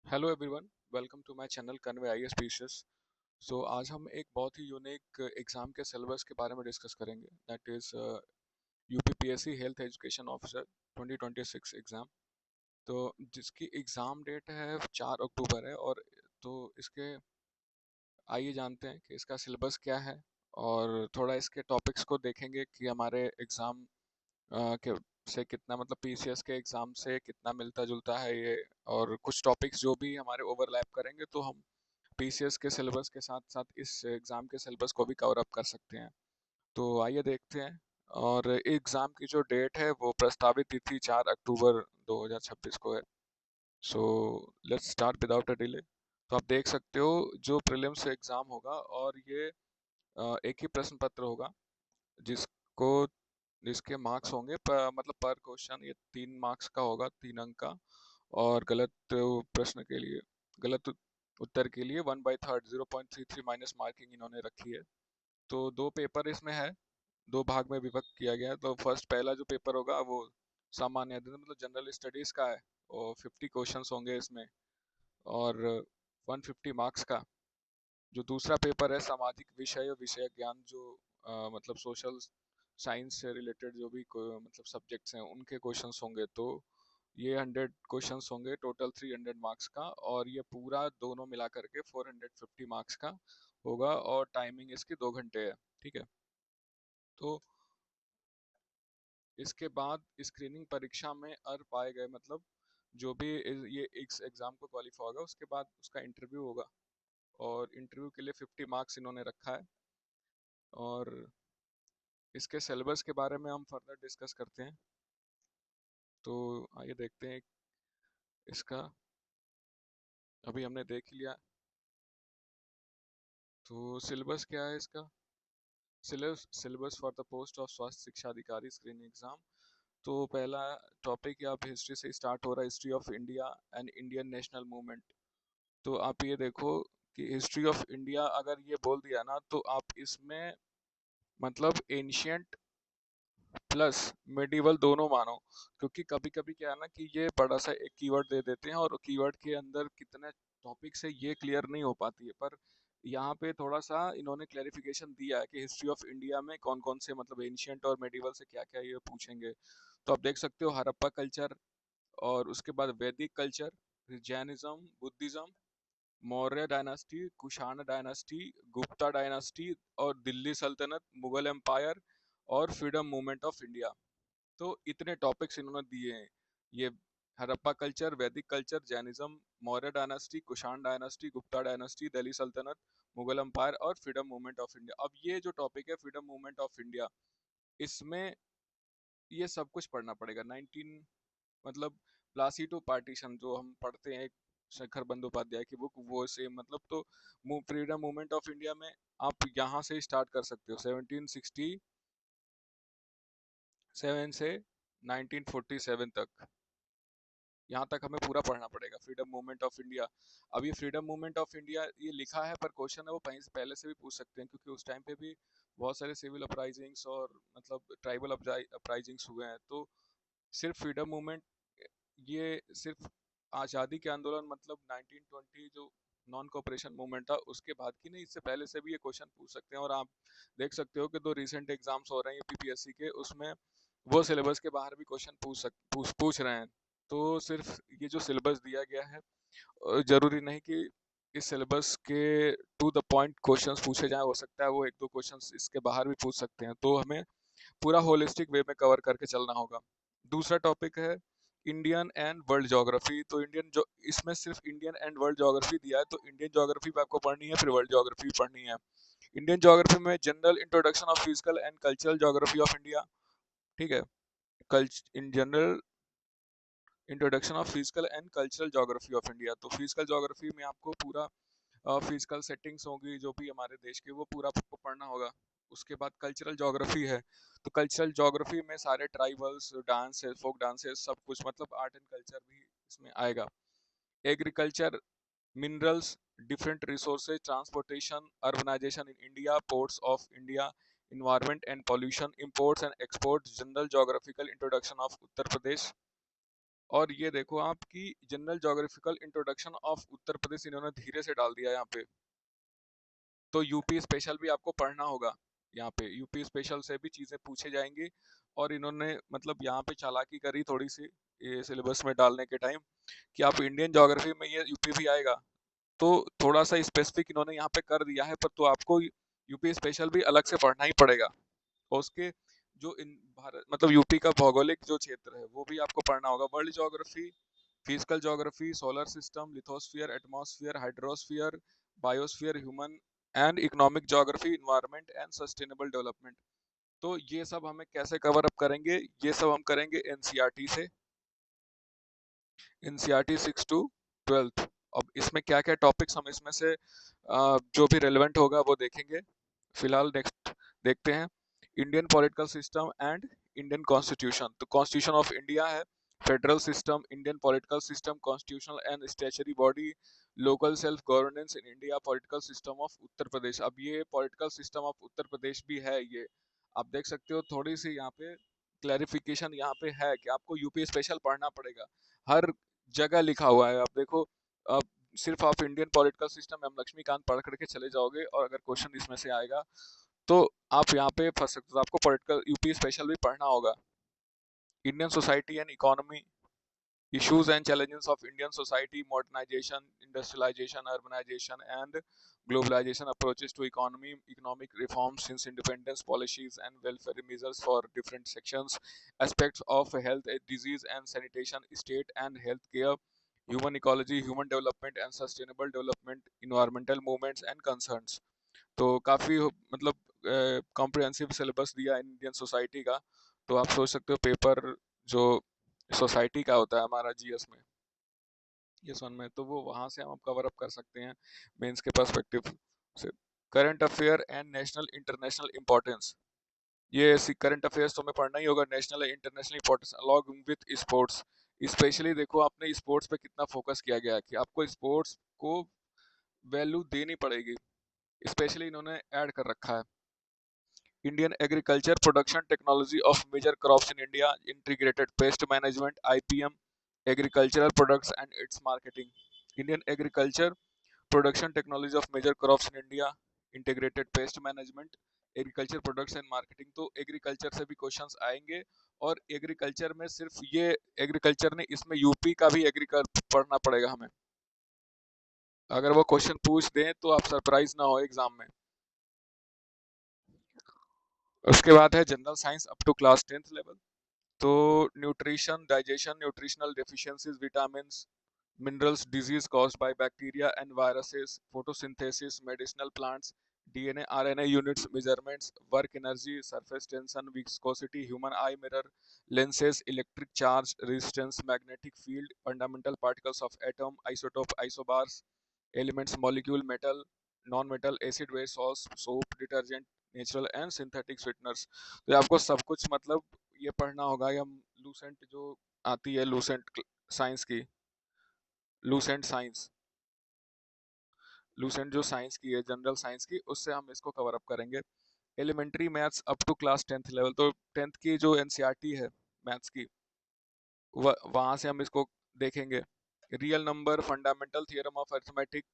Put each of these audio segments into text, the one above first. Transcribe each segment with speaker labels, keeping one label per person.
Speaker 1: Hello everyone, welcome to my channel convey I specious. So आज हम एक बहुत ही यूनिक एग्ज़ाम के सिलेबस के बारे में डिस्कस करेंगे, that is UPPSC health education officer 2026 exam. तो जिसकी एग्ज़ाम डेट है 4 अक्टूबर है। और तो इसके आइए जानते हैं कि इसका सिलेबस क्या है और थोड़ा इसके टॉपिक्स को देखेंगे कि हमारे एग्ज़ाम के से कितना मतलब पीसीएस के एग्ज़ाम से कितना मिलता जुलता है ये। और कुछ टॉपिक्स जो भी हमारे ओवरलैप करेंगे तो हम पीसीएस के सिलेबस के साथ साथ इस एग्ज़ाम के सिलेबस को भी कवर अप कर सकते हैं। तो आइए देखते हैं। और एग्ज़ाम की जो डेट है वो प्रस्तावित तिथि 4 अक्टूबर 2026 को है। So let's start without a delay. तो आप देख सकते हो जो प्रीलिम्स एग्ज़ाम होगा, और ये एक ही प्रश्न पत्र होगा जिसको जिसके मार्क्स होंगे मतलब पर क्वेश्चन ये 3 मार्क्स का होगा, 3 अंक का। और गलत प्रश्न के लिए, गलत उत्तर के लिए 1/3 0.33 माइनस मार्किंग इन्होंने रखी है। तो दो पेपर इसमें है, दो भाग में विभक्त किया गया है। तो फर्स्ट पहला जो पेपर होगा वो सामान्य अध्ययन मतलब जनरल स्टडीज का है, और 50 क्वेश्चंस होंगे इसमें, और 150 मार्क्स का। जो दूसरा पेपर है सामाजिक विषय और विषय ज्ञान, जो मतलब सोशल साइंस से रिलेटेड जो भी मतलब सब्जेक्ट्स हैं उनके क्वेश्चंस होंगे। तो ये 100 क्वेश्चंस होंगे, टोटल 300 मार्क्स का। और ये पूरा दोनों मिला करके 450 मार्क्स का होगा, और टाइमिंग इसकी 2 घंटे है। ठीक है। तो इसके बाद स्क्रीनिंग परीक्षा में अर्ह पाए गए मतलब जो भी ये इस एग्ज़ाम को क्वालिफाई होगा उसके बाद उसका इंटरव्यू होगा, और इंटरव्यू के लिए 50 मार्क्स इन्होंने रखा है। और इसके सिलेबस के बारे में हम फर्दर डिस्कस करते हैं। तो आइए देखते हैं इसका। अभी हमने देख लिया। तो सिलेबस क्या है इसका? Syllabus for the post of स्वास्थ्य शिक्षा अधिकारी स्क्रीनिंग एग्जाम। तो पहला टॉपिक या आप हिस्ट्री से स्टार्ट हो रहा है, history of India and Indian national movement. तो आप ये देखो कि हिस्ट्री ऑफ इंडिया अगर ये बोल दिया ना तो आप इसमें मतलब एंशियंट प्लस मेडिवल दोनों मानो। क्योंकि कभी कभी क्या है ना कि ये बड़ा सा एक कीवर्ड दे देते हैं और कीवर्ड के अंदर कितने टॉपिक्स है ये क्लियर नहीं हो पाती है। पर यहाँ पे थोड़ा सा इन्होंने क्लेरिफिकेशन दिया है कि हिस्ट्री ऑफ इंडिया में कौन कौन से मतलब एंशियंट और मेडिवल से क्या क्या ये पूछेंगे। तो आप देख सकते हो हड़प्पा कल्चर, और उसके बाद वैदिक culture, Jainism, Buddhism, Maurya dynasty, Kushan dynasty, Gupta dynasty, और दिल्ली सल्तनत, मुगल एम्पायर, और फ्रीडम मूवमेंट ऑफ इंडिया। तो इतने टॉपिक्स इन्होंने दिए हैं। ये हड़प्पा कल्चर, वैदिक culture, Jainism, Maurya dynasty, Kushan dynasty, Gupta dynasty, Delhi सल्तनत, मुगल एम्पायर, और फ्रीडम मूवमेंट ऑफ इंडिया। अब ये जो टॉपिक है फ्रीडम मूवमेंट ऑफ इंडिया, इसमें ये सब कुछ पढ़ना पड़ेगा। 19 मतलब प्लासी टू पार्टीशन जो हम पढ़ते हैं एक शेखर बंदोपाध्याय की बुक, वो सेम मतलब। तो फ्रीडम मूवमेंट ऑफ इंडिया में आप यहाँ से स्टार्ट कर सकते हो 1767 से 1947 तक। यहाँ तक हमें पूरा पढ़ना पड़ेगा फ्रीडम मूवमेंट ऑफ इंडिया। अब ये फ्रीडम मूवमेंट ऑफ इंडिया ये लिखा है, पर क्वेश्चन है वो पहले से भी पूछ सकते हैं, क्योंकि उस टाइम पे भी बहुत सारे सिविल अपराइजिंग्स और मतलब ट्राइबल अपराइजिंग्स हुए हैं। तो सिर्फ फ्रीडम मूवमेंट ये सिर्फ आज़ादी के आंदोलन मतलब 1920 जो नॉन कॉपरेशन मूवमेंट था उसके बाद की नहीं, इससे पहले से भी ये क्वेश्चन पूछ सकते हैं। और आप देख सकते हो कि दो रिसेंट एग्जाम्स हो रहे हैं यूपीपीएससी के, उसमें वो सिलेबस के बाहर भी क्वेश्चन पूछ रहे हैं। तो सिर्फ ये जो सिलेबस दिया गया है जरूरी नहीं कि इस सिलेबस के टू द पॉइंट क्वेश्चंस पूछे जाएं, हो सकता है वो एक दो क्वेश्चंस इसके बाहर भी पूछ सकते हैं। तो हमें पूरा होलिस्टिक वे में कवर करके चलना होगा। दूसरा टॉपिक है इंडियन एंड वर्ल्ड ज्योग्राफी। तो इंडियन जो इसमें सिर्फ इंडियन एंड वर्ल्ड ज्योग्राफी दिया है, तो इंडियन ज्योग्राफी भी आपको पढ़नी है, फिर वर्ल्ड ज्योग्राफी भी पढ़नी है। इंडियन ज्योग्राफी में general introduction of physical and cultural geography of India. ठीक है। In general introduction of physical and cultural geography of India. तो फिजिकल ज्योग्राफी में आपको पूरा फिजिकल सेटिंग्स होगी जो भी हमारे देश की, वो पूरा आपको पढ़ना होगा। उसके बाद कल्चरल ज्योग्राफी है। तो कल्चरल ज्योग्राफी में सारे ट्राइबल्स डांस है, फोक डांसेस, सब कुछ मतलब आर्ट एंड कल्चर भी इसमें आएगा। Agriculture, minerals, different resources, transportation, urbanization in India, ports of India, environment and pollution, imports and exports, general geographical introduction of Uttar Pradesh, और ये देखो आपकी general geographical introduction of Uttar Pradesh इन्होंने धीरे से डाल दिया यहाँ पे। तो यूपी स्पेशल भी आपको पढ़ना होगा। यहाँ पे यूपी स्पेशल से भी चीजें पूछे जाएंगी। और इन्होंने मतलब यहाँ पे चालाकी करी थोड़ी सी ये सिलेबस में डालने के टाइम कि आप इंडियन ज्योग्राफी में ये यूपी भी आएगा। तो थोड़ा सा स्पेसिफिक इन्होंने यहाँ पे कर दिया है, पर तो आपको यूपी स्पेशल भी अलग से पढ़ना ही पड़ेगा। और उसके जो इन भारत मतलब यूपी का भौगोलिक जो क्षेत्र है वो भी आपको पढ़ना होगा। World geography, physical geography, solar system, lithosphere, atmosphere, hydrosphere, biosphere, human and economic geography, environment and sustainable development. तो ये सब हमें कैसे कवर अप करेंगे? ये सब हम करेंगे एनसीईआरटी से, एनसीईआरटी 6 to 12। अब इसमें क्या क्या टॉपिक्स हम इसमें से जो भी रेलेवेंट होगा वो देखेंगे। फिलहाल नेक्स्ट देखते हैं Indian political system and Indian constitution. तो कॉन्स्टिट्यूशन ऑफ इंडिया है, federal system, Indian political system, constitutional and statutory body, local self governance in India, political system of Uttar Pradesh. अब ये political system of Uttar Pradesh भी है, ये आप देख सकते हो। थोड़ी सी यहाँ पे क्लैरिफिकेशन यहाँ पे है कि आपको यूपी स्पेशल पढ़ना पड़ेगा। हर जगह लिखा हुआ है, आप देखो। अब सिर्फ आप Indian political system M Laxmikanth पढ़ करके चले जाओगे और अगर क्वेश्चन इसमें से आएगा तो आप यहाँ पे फंस सकते हो। तो आपको पॉलिटिकल यूपी स्पेशल भी पढ़ना होगा। Indian society and economy, issues and challenges of Indian society, modernization, industrialization, urbanization, and globalization, approaches to economy, economic reforms since independence, policies and welfare measures for different sections, aspects of health, disease and sanitation, state and health care, human ecology, human development and sustainable development, environmental movements and concerns। तो काफ़ी मतलब comprehensive syllabus दिया Indian society का। तो आप सोच सकते हो पेपर जो सोसाइटी का होता है हमारा जीएस में, जीएस वन में, तो वो वहाँ से हम कवर अप कर सकते हैं मेंस के पर्सपेक्टिव से। Current affair and national international importance, ये करंट अफेयर्स तो हमें पढ़ना ही होगा। National international importance along with sports, specially देखो आपने स्पोर्ट्स पे कितना फोकस किया गया है कि आपको स्पोर्ट्स को वैल्यू देनी पड़ेगी, स्पेशली इन्होंने ऐड कर रखा है। Indian agriculture production technology of major crops in India, integrated pest management (IPM), agricultural products and its marketing. Indian agriculture production technology of major crops in India, integrated pest management, agriculture products and marketing. तो agriculture से भी questions आएंगे। और agriculture में सिर्फ ये agriculture ने, इसमें यूपी का भी एग्रीकल्चर पढ़ना पड़ेगा हमें। अगर वो क्वेश्चन पूछ दें तो आप सरप्राइज ना हो एग्जाम में। उसके बाद है general science up to class 10th level. तो nutrition, digestion, nutritional deficiencies, vitamins, minerals, disease caused by bacteria and viruses, photosynthesis, medicinal plants, DNA, RNA units, measurements, work energy, surface tension, viscosity, human eye mirror, lenses, electric charge, resistance, magnetic field, fundamental particles of atom, isotope, isobars, elements, molecule, metal, non-metal, acid, base, salts, soap, detergent, natural and synthetic sweeteners. तो ये आपको सब कुछ मतलब ये पढ़ना होगा। या लूसेंट जो आती है, लूसेंट साइंस की, लूसेंट साइंस, लूसेंट जो साइंस की है, जनरल साइंस की, उससे हम इसको कवर अप करेंगे। Elementary maths up to class 10th level. तो 10th की जो एनसीईआरटी है मैथ्स की, वहाँ से हम इसको देखेंगे। Real number, fundamental theorem of arithmetic,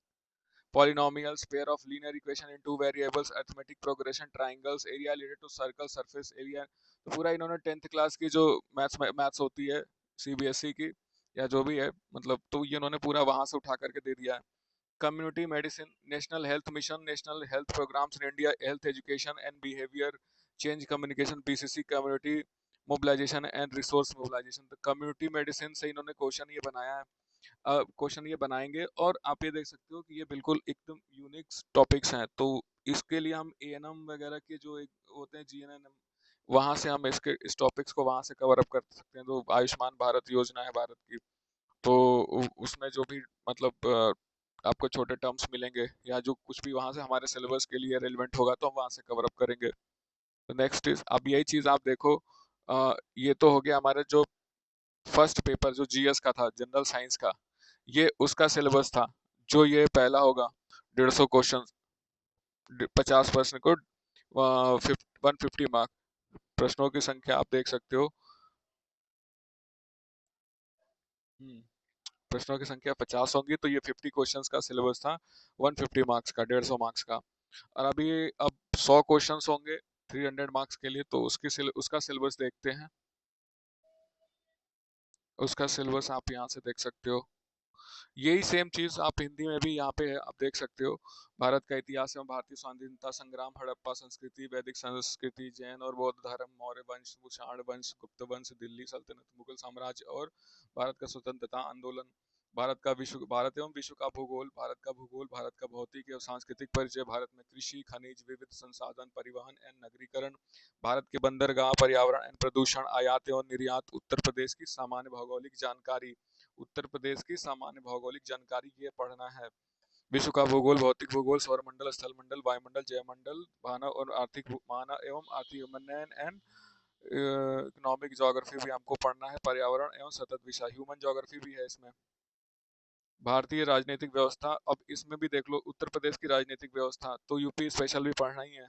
Speaker 1: polynomials, pair of linear equation in two variables, arithmetic progression, triangles, area related to circle, surface area। तो पूरा इन्होंने 10th क्लास की जो मैथ्स होती है सीबीएसई की या जो भी है, मतलब तो ये इन्होंने पूरा वहां से उठा करके दे दिया है। Community medicine, national health mission, national health programmes in India, health education and behaviour change, communication, PCC, community mobilisation and resource mobilisation. तो कम्युनिटी मेडिसिन से इन्होंने क्वेश्चन ये बनाया है, क्वेश्चन ये बनाएंगे। और आप ये देख सकते हो कि ये बिल्कुल एकदम यूनिक टॉपिक्स हैं। तो इसके लिए हम एएनएम वगैरह के जो एक होते हैं जीएनएम, वहाँ से हम इसके इस टॉपिक्स को वहाँ से कवर अप कर सकते हैं। तो आयुष्मान भारत योजना है भारत की, तो उसमें जो भी मतलब आपको छोटे टर्म्स मिलेंगे या जो कुछ भी वहाँ से हमारे सिलेबस के लिए रेलिवेंट होगा तो हम वहाँ से कवर अप करेंगे। तो नेक्स्ट इज, अब यही चीज़ आप देखो, ये तो हो गया हमारे जो फर्स्ट पेपर जो जीएस का था, जनरल साइंस का, ये उसका सिलेबस था। जो ये पहला होगा 150 क्वेश्चन, 50 प्रश्न को 150 मार्क, प्रश्नों की संख्या आप देख सकते हो। हम्म, प्रश्नों की संख्या 50 होंगी, तो ये 50 क्वेश्चंस का सिलेबस था, 150 मार्क्स का, 150 मार्क्स का। और अभी अब 100 क्वेश्चंस होंगे 300 मार्क्स के लिए, तो उसका सिलेबस देखते हैं। उसका सिलेबस आप यहाँ से देख सकते हो। यही सेम चीज आप हिंदी में भी यहाँ पे है, आप देख सकते हो। भारत का इतिहास एवं भारतीय स्वाधीनता संग्राम, हड़प्पा संस्कृति, वैदिक संस्कृति, जैन और बौद्ध धर्म, मौर्य वंश, कुषाण वंश, गुप्त वंश, दिल्ली सल्तनत, मुगल साम्राज्य और भारत का स्वतंत्रता आंदोलन, भारत एवं विश्व का भूगोल, भारत का भूगोल, भारत का भौतिक एवं सांस्कृतिक परिचय, भारत में कृषि, खनिज, विविध संसाधन, परिवहन एवं नगरीकरण, भारत के बंदरगाह, पर्यावरण एवं प्रदूषण, आयात एवं निर्यात, उत्तर प्रदेश की सामान्य भौगोलिक जानकारी, उत्तर प्रदेश की सामान्य भौगोलिक जानकारी ये पढ़ना है। विश्व का भूगोल, भौतिक भूगोल, सौरमंडल, स्थलमंडल, वायुमंडल, जयमंडल, मानव और आर्थिक मानव एवं आर्थिक ह्यूमन एंड इकोनॉमिक ज्योग्राफी भी हमको पढ़ना है। पर्यावरण एवं सतत विषय, ह्यूमन ज्योग्राफी भी है इसमें। भारतीय राजनीतिक व्यवस्था, अब इसमें भी देख लो उत्तर प्रदेश की राजनीतिक व्यवस्था, तो यूपी स्पेशल भी पढ़ना ही है।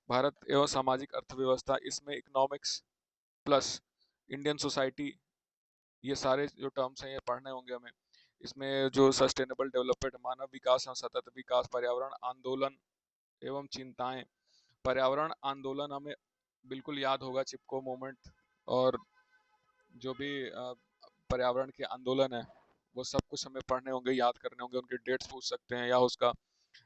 Speaker 1: भारत एवं सामाजिक अर्थव्यवस्था, इसमें इकोनॉमिक्स प्लस इंडियन सोसाइटी, ये सारे जो टर्म्स हैं ये पढ़ने होंगे हमें। इसमें जो सस्टेनेबल डेवलपमेंट, मानव विकास एवं सतत विकास, पर्यावरण आंदोलन एवं चिंताएं, पर्यावरण आंदोलन हमें बिल्कुल याद होगा, चिपको मूवमेंट, और जो भी पर्यावरण के आंदोलन है वो सब कुछ हमें पढ़ने होंगे, याद करने होंगे, उनके डेट्स पूछ सकते हैं, या उसका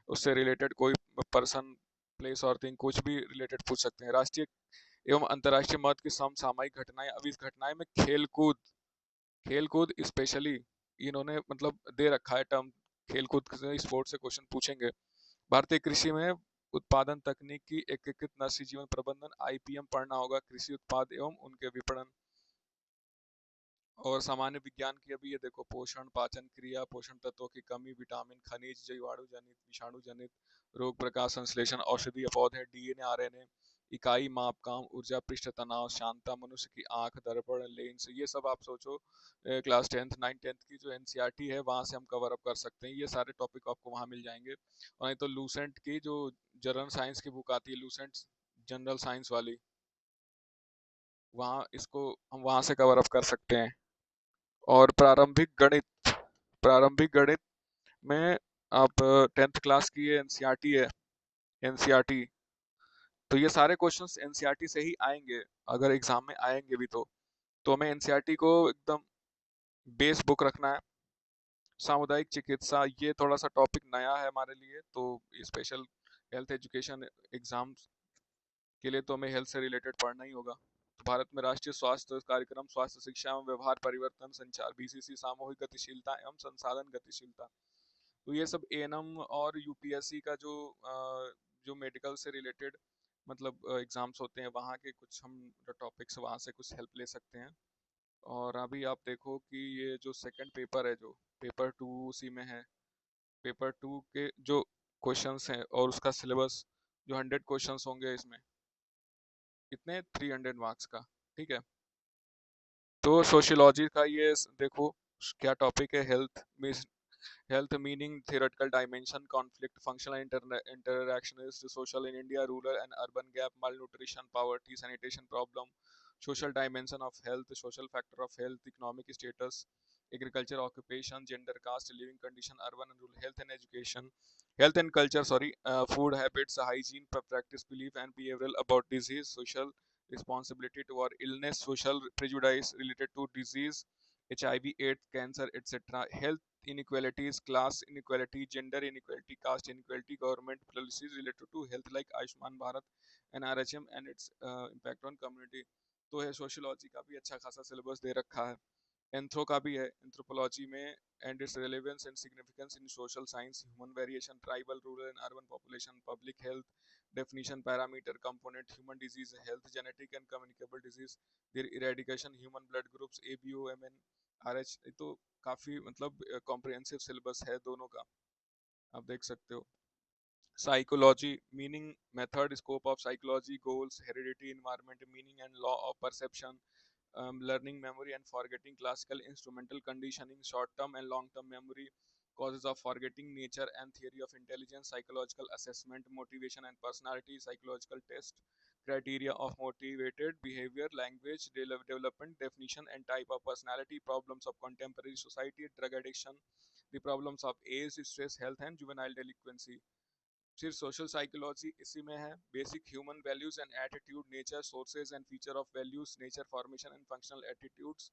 Speaker 1: उससे रिलेटेड कोई पर्सन, प्लेस और थिंग कुछ भी रिलेटेड पूछ सकते हैं। राष्ट्रीय एवं अंतर्राष्ट्रीय महत्व की समसामयिक घटनाएं, अब इस घटनाएं में खेलकूद, खेलकूद स्पेशली इन्होंने मतलब दे रखा है टर्म, खेलकूद से, स्पोर्ट्स से क्वेश्चन पूछेंगे। भारतीय कृषि में उत्पादन तकनीक की एकीकृत नस्ल जीवन प्रबंधन, आईपीएम पढ़ना होगा, कृषि उत्पाद एवं उनके विपणन। और सामान्य विज्ञान की अभी ये देखो, पोषण, पाचन क्रिया, पोषण तत्वों की कमी, विटामिन, खनिज, जीवाणु जनित, विषाणु जनित रोग, प्रकाश संश्लेषण, औषधीय पौधे, डीएनए, आरएनए, इकाई, मापकाम, ऊर्जा पृष्ठ, तनाव, शांता, मनुष्य की आंख, दर्पण, लेंस, ये सब आप सोचो क्लास 10th 9th 10th की जो एनसीईआरटी है वहाँ से हम कवर अप कर सकते हैं, ये सारे टॉपिक आपको वहाँ मिल जाएंगे। और नहीं तो लूसेंट की जो जनरल साइंस की बुक आती है, लूसेंट जनरल साइंस वाली, वहाँ इसको हम वहाँ से कवर अप कर सकते हैं। और प्रारंभिक गणित में आप 10th क्लास की ये एनसीईआरटी है, एनसीईआरटी, तो ये सारे क्वेश्चंस एनसीईआरटी से ही आएंगे, अगर एग्जाम में आएंगे भी तो हमें एनसीईआरटी को एकदम बेस बुक रखना है। सामुदायिक चिकित्सा, ये थोड़ा सा टॉपिक नया है हमारे लिए, तो स्पेशल हेल्थ एजुकेशन एग्जाम्स के लिए तो हमें हेल्थ से रिलेटेड पढ़ना ही होगा। तो भारत में राष्ट्रीय स्वास्थ्य कार्यक्रम, स्वास्थ्य शिक्षा एवं व्यवहार परिवर्तन, संचार, बीसीसी, सामूहिक गतिशीलता एवं संसाधन गतिशीलता, तो ये सब एएनएम और यूपीएससी का जो मेडिकल से रिलेटेड मतलब एग्जाम्स होते हैं, वहाँ के कुछ हम टॉपिक्स वहाँ से कुछ हेल्प ले सकते हैं। और अभी आप देखो कि ये जो सेकंड पेपर है, जो पेपर 2 उसी में है, पेपर 2 के जो क्वेश्चंस हैं और उसका सिलेबस, जो 100 क्वेश्चंस होंगे इसमें, कितने, 300 मार्क्स का, ठीक है। तो सोशियोलॉजी का ये देखो क्या टॉपिक है, health meaning, theoretical dimension, conflict, functional interactionist, social in India, rural and urban gap, malnutrition, poverty, sanitation problem, social dimension of health, social factor of health, economic status, agriculture, occupation, gender, caste, living condition, urban and rural, health and education, health and culture, sorry, food habits, hygiene, practice, belief and behavioral about disease, social responsibility toward illness, social prejudice related to disease, HIV, AIDS, cancer, etc. Health inequalities, class inequality, gender inequality, caste inequality, government policies related to health like Ayushman Bharat and RHM and its impact on community. तो है sociology का भी अच्छा खासा syllabus दे रखा है। Anthro का भी है, एंथ्रोपोलॉजी में and it's relevance and significance in social science, human variation, tribal, rural and urban population, public health, definition, parameter, component, human disease, health, genetic and communicable disease, their eradication, human blood groups, ABO, MN, RH, तो काफी मतलब comprehensive syllabus है दोनों का, आप देख सकते हो। Psychology, meaning, method, scope of psychology, goals, heredity, environment, meaning and law of perception, learning memory and forgetting, classical instrumental conditioning, short term and long term memory, causes of forgetting, nature and theory of intelligence, psychological assessment, motivation and personality, psychological test, criteria of motivated behavior, language development, definition and type of personality, problems of contemporary society, drug addiction, the problems of age, stress, health and juvenile delinquency. फिर social psychology इसी में है, basic human values and attitude, nature, sources and feature of values, nature, formation and functional attitudes.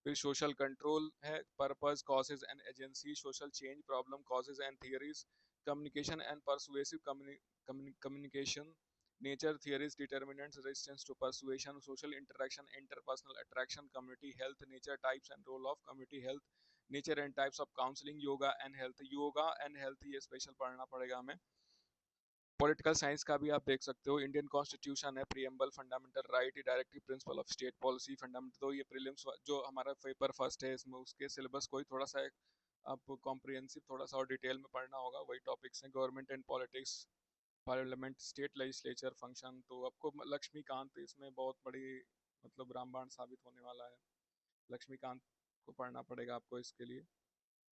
Speaker 1: फिर social control है, purpose, causes and agency, social change, problem, causes and theories, communication and persuasive communication, nature, theories, determinants, resistance to persuasion, social interaction, interpersonal attraction, community health, nature, types and role of community health, nature and types of counselling, yoga and health, ये special पढ़ना पड़ेगा हमें। Political science का भी आप देख सकते हो, इंडियन कॉन्स्टिट्यूशन है, preamble, fundamental right, directive principle of state policy, fundamental. तो ये प्रीलिम्स जो हमारा पेपर फर्स्ट है इसमें उसके सिलेबस को ही थोड़ा सा आप कॉम्प्रिहेंसिव थोड़ा सा और डिटेल में पढ़ना होगा, वही टॉपिक्स हैं, government and politics, parliament, state legislature function. तो आपको लक्ष्मीकांत इसमें बहुत बड़ी मतलब रामबाण साबित होने वाला है, लक्ष्मीकांत को पढ़ना पड़ेगा आपको इसके लिए।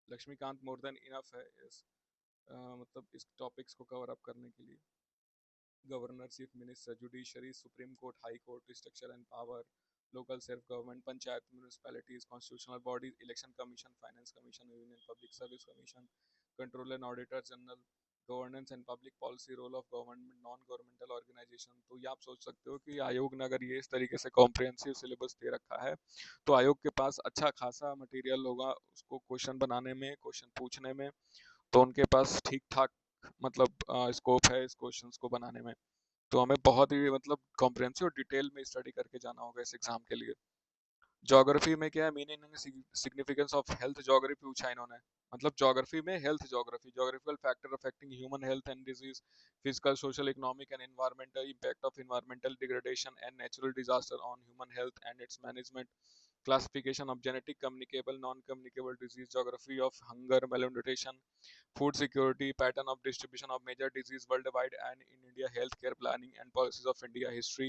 Speaker 1: लक्ष्मीकांत मोर देन इनफ है मतलब इस टॉपिक्स को कवर अप करने के लिए। Governor, chief minister, judiciary, supreme court, high court, structure and power, local self government, panchayat, municipalities, constitutional bodies, election commission, finance commission, union public service commission, control and auditor general, governance and public policy, role of government, non governmental organisation. तो ये आप सोच सकते हो कि आयोग ने अगर ये इस तरीके से कॉम्प्रिहेंसिव सिलेबस दे रखा है तो आयोग के पास अच्छा खासा मटेरियल होगा उसको क्वेश्चन बनाने में, क्वेश्चन पूछने में। तो उनके पास ठीक ठाक मतलब स्कोप है इस क्वेश्चंस को बनाने में। तो हमें बहुत ही मतलब कॉम्प्रिहेंसिव डिटेल में स्टडी करके जाना होगा इस एग्जाम के लिए। ज्योग्राफी में क्या है, meaning significance of health geography पूछा इन्होंने, मतलब ज्योग्राफी में health geography, geographical factor affecting human health and disease, physical, social, economic and environmental impact of environmental degradation and natural disaster on human health and it's management, classification of genetic, communicable, non-communicable disease, geography of hunger, malnutrition, food security, pattern of distribution of major disease worldwide and in India, healthcare planning and policies of India, history,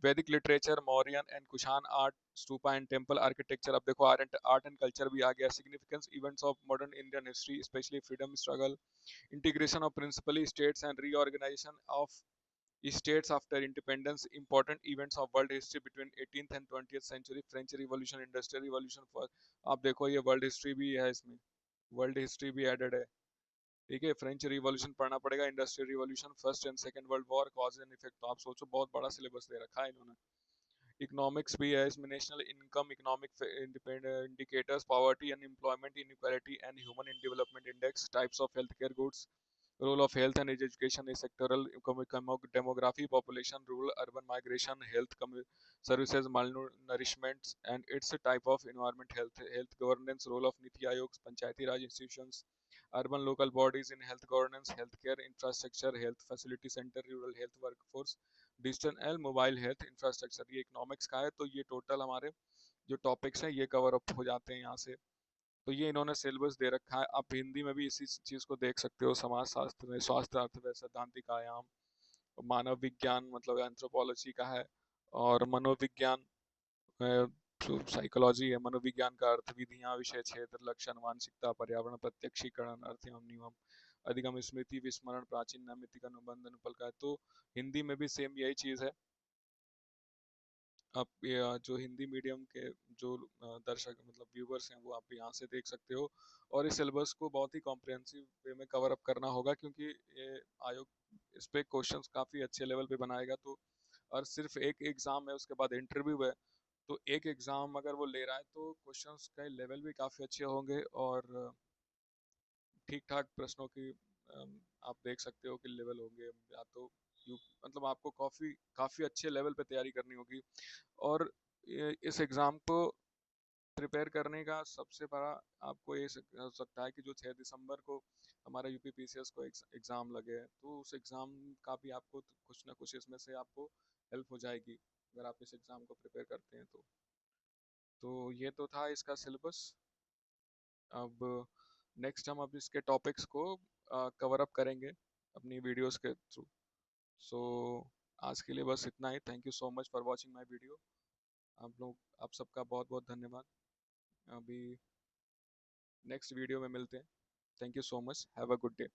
Speaker 1: Vedic literature, Mauryan and Kushan art, stupa and temple architecture. अब देखो art and culture भी आ गया, significance events of modern Indian history specially freedom struggle, integration of principally states and reorganisation of states after independence, important events of world history between 18th and 20th century, French Revolution, Industrial Revolution। for आप देखो ये world history भी है इसमें, world history भी added है, ठीक है। फ्रेंच रिवॉल्यूशन पढ़ना पड़ेगा, industrial revolution, first and second world war, cause and effect. तो आप सोचो बहुत बड़ा सिलेबस दे रखा है इन्होंने। इकोनॉमिक्स भी है इसमें, national income, economic indicators, poverty, unemployment, inequality and human in development index, types of health care goods, role of health and education is sectoral, demography, population, rural urban migration, health services, malnourishment and its type of environment, health governance, role of niti aayog, panchayati raj institutions, urban local bodies in health governance, healthcare infrastructure, health facility center, rural health workforce, digital and mobile health infrastructure. ये economics का है, तो ये total हमारे जो topics हैं ये cover up हो जाते हैं यहाँ से। तो ये इन्होंने सिलेबस दे रखा है। आप हिंदी में भी इसी चीज़ को देख सकते हो, समाज शास्त्र में स्वास्थ्य, अर्थव्यवस्था, सैद्धांतिक आयाम, मानव विज्ञान मतलब एंथ्रोपोलॉजी का है, और मनोविज्ञान साइकोलॉजी है, मनोविज्ञान का अर्थ, विधियां, विषय क्षेत्र, लक्षण, मानसिकता, पर्यावरण, प्रत्यक्षीकरण, अर्थ एवं नियम, अधिगम, स्मृति, विस्मरण, प्राचीन, नैमित्तिक, अनुबंध, अनुपल का है। तो हिंदी में भी सेम यही चीज़ है। आप जो हिंदी मीडियम के जो दर्शक मतलब व्यूवर्स हैं वो आप यहाँ से देख सकते हो। और इस सिलेबस को बहुत ही कॉम्प्रिहेंसिव वे में कवर अप करना होगा, क्योंकि ये आयोग इस पे क्वेश्चंस काफ़ी अच्छे लेवल पे बनाएगा। तो और सिर्फ एक एग्ज़ाम है, उसके बाद इंटरव्यू है, तो एक एग्ज़ाम अगर वो ले रहा है तो क्वेश्चंस का लेवल भी काफ़ी अच्छे होंगे, और ठीक ठाक प्रश्नों की आप देख सकते हो कि लेवल होंगे, या तो यू मतलब आपको काफ़ी काफ़ी अच्छे लेवल पे तैयारी करनी होगी। और इस एग्ज़ाम को प्रिपेयर करने का सबसे बड़ा आपको ये हो सकता है कि जो 6 दिसंबर को हमारा यूपीपीसीएस को एग्ज़ाम लगे है, तो उस एग्ज़ाम का भी आपको कुछ ना कुछ इसमें से आपको हेल्प हो जाएगी अगर आप इस एग्ज़ाम को प्रिपेयर करते हैं तो ये तो था इसका सिलेबस। अब नेक्स्ट हम अब इसके टॉपिक्स को कवर अप करेंगे अपनी वीडियोस के थ्रू। सो आज के लिए बस इतना ही। Thank you so much for watching my video. आप सबका बहुत बहुत धन्यवाद। अभी नेक्स्ट वीडियो में मिलते हैं। Thank you so much, have a good day.